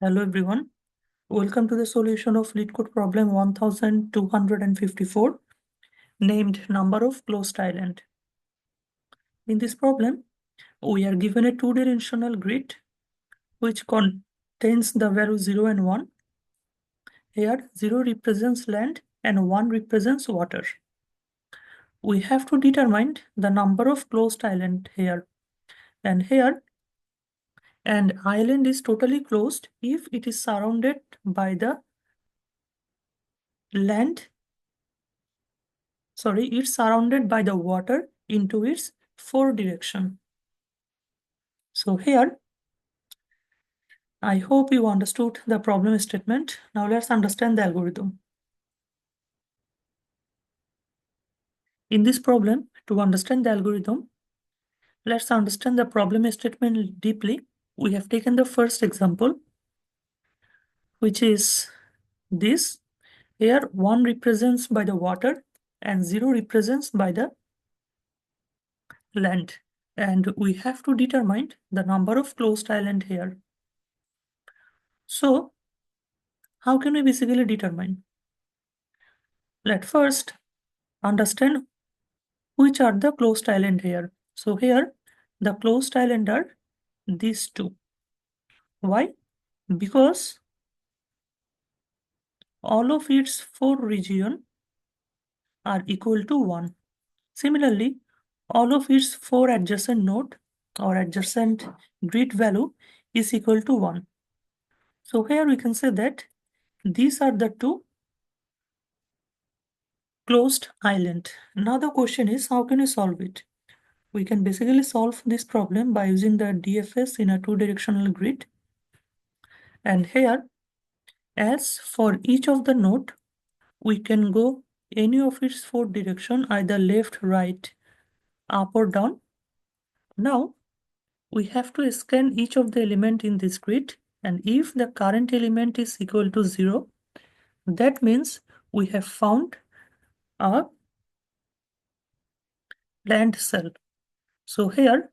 Hello everyone, welcome to the solution of LeetCode problem 1254 named number of closed island. In this problem, we are given a two-dimensional grid which contains the value 0 and 1. Here 0 represents land and 1 represents water. We have to determine the number of closed island here. And here an island is totally closed if it is surrounded by the land. It's surrounded by the water into its four direction. So here, I hope you understood the problem statement. Now let's understand the algorithm. In this problem, to understand the algorithm, let's understand the problem statement deeply. We have taken the first example, which is this. Here 1 represents by the water and 0 represents by the land. And we have to determine the number of closed island here. So how can we basically determine? Let's first understand which are the closed island here. So here the closed island are these two. Why? Because all of its four region are equal to 1. Similarly, all of its four adjacent node or adjacent grid value is equal to 1. So here we can say that these are the two closed island. Now the question is, how can you solve it? We can basically solve this problem by using the DFS in a two-directional grid. And here, as for each of the node, we can go any of its four direction, either left, right, up or down. Now, we have to scan each of the element in this grid. And if the current element is equal to 0, that means we have found a land cell. So here,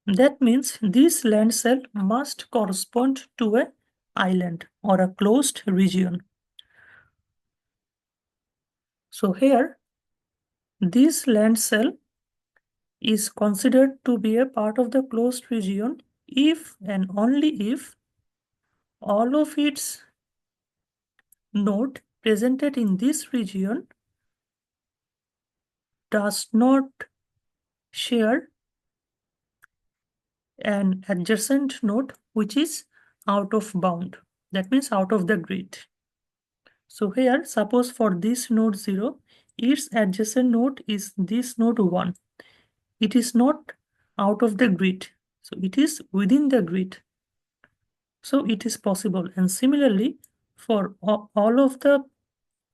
that means this land cell must correspond to an island or a closed region. So here, this land cell is considered to be a part of the closed region if and only if all of its node presented in this region does not share an adjacent node which is out of bound. That means out of the grid. So here, suppose for this node 0, its adjacent node is this node 1. It is not out of the grid. So it is within the grid. So it is possible. And similarly, for all of the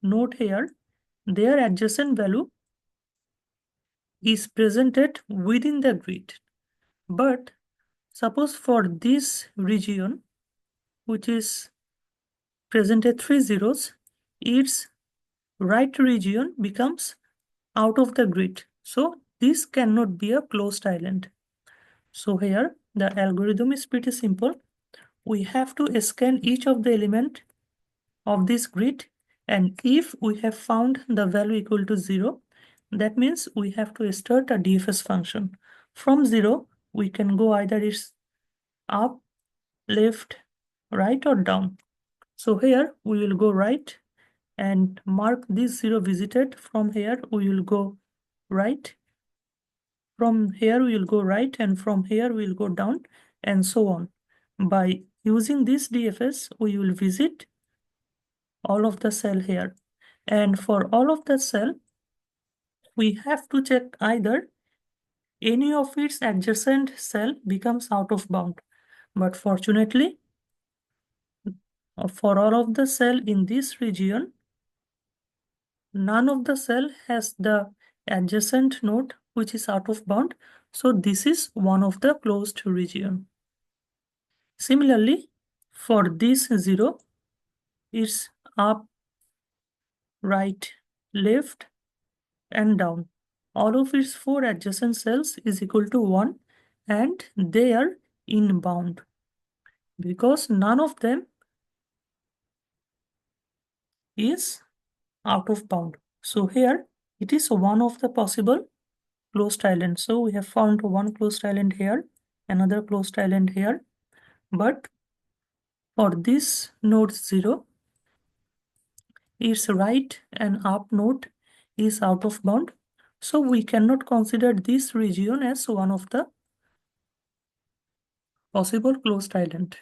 node here, their adjacent value is presented within the grid. But suppose for this region, which is presented 3 zeros, its right region becomes out of the grid. So this cannot be a closed island. So here the algorithm is pretty simple. We have to scan each of the element of this grid, and if we have found the value equal to 0, that means we have to start a DFS function. From 0, we can go either it's up, left, right or down. So here we will go right and mark this 0 visited. From here we will go right. From here we will go right, and from here we will go down, and so on. By using this DFS, we will visit all of the cell here. And for all of the cell, we have to check either any of its adjacent cell becomes out of bound. But fortunately, for all of the cell in this region, none of the cell has the adjacent node which is out of bound. So this is one of the closed region. Similarly, for this 0, it's up, right, left, and down. All of its four adjacent cells is equal to 1 and they are in bound. because none of them is out of bound. So here it is one of the possible closed island. So we have found one closed island here, another closed island here. But for this node 0, its right and up node is out of bound. So we cannot consider this region as one of the possible closed island.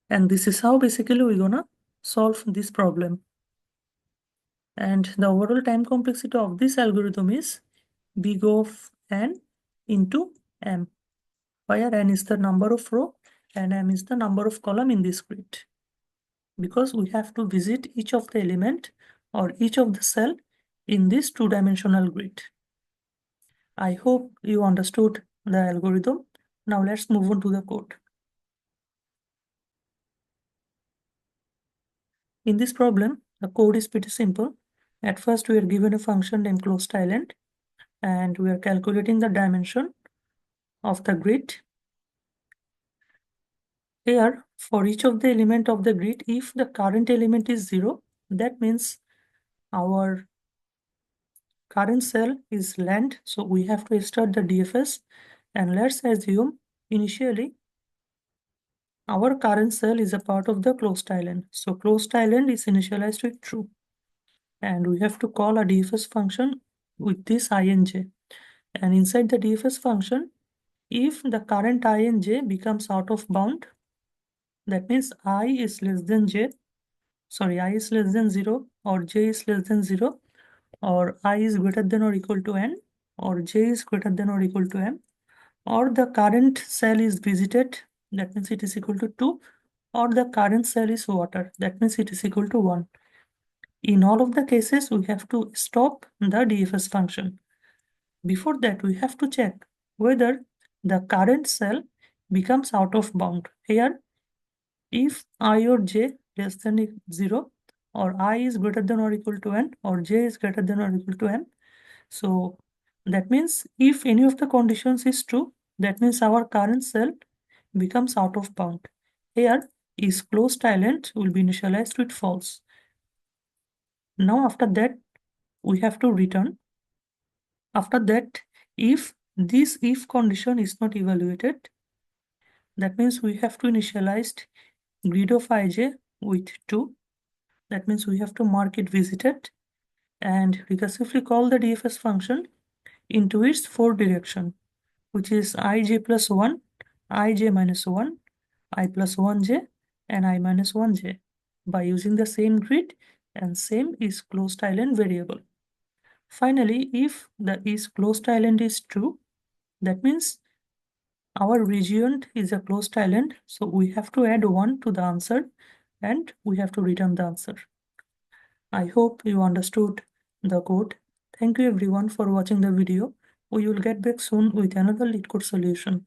And this is how basically we're gonna solve this problem. And the overall time complexity of this algorithm is big of n into m, where n is the number of row and m is the number of column in this grid. Because we have to visit each of the element or each of the cell in this two-dimensional grid. I hope you understood the algorithm. Now let's move on to the code. In this problem, the code is pretty simple. At first, we are given a function named closed island, and we are calculating the dimension of the grid. Here, for each of the element of the grid, if the current element is 0, that means our current cell is land. So we have to start the DFS, and let's assume initially our current cell is a part of the closed island. So closed island is initialized with true. And we have to call a DFS function with this ij. And inside the DFS function, if the current ij becomes out of bound, that means I is less than 0, or j is less than 0, or I is greater than or equal to n, or j is greater than or equal to m, or the current cell is visited, that means it is equal to 2, or the current cell is water, that means it is equal to 1. In all of the cases, we have to stop the DFS function. Before that, we have to check whether the current cell becomes out of bound. Here, if I or j less than 0, or I is greater than or equal to n, or j is greater than or equal to m, so that means if any of the conditions is true, that means our current cell becomes out of bound. Here is closed island will be initialized with false. Now after that, we have to return. After that, if this if condition is not evaluated, that means we have to initialize grid of ij with 2. That means we have to mark it visited and recursively call the DFS function into its 4 direction, which is ij plus 1, ij minus 1, I plus 1j, and I minus 1j by using the same grid and same is closed island variable. Finally, if the is closed island is true, that means our region is a closed island, so we have to add 1 to the answer and we have to return the answer. I hope you understood the code. Thank you everyone for watching the video. We will get back soon with another LeetCode solution.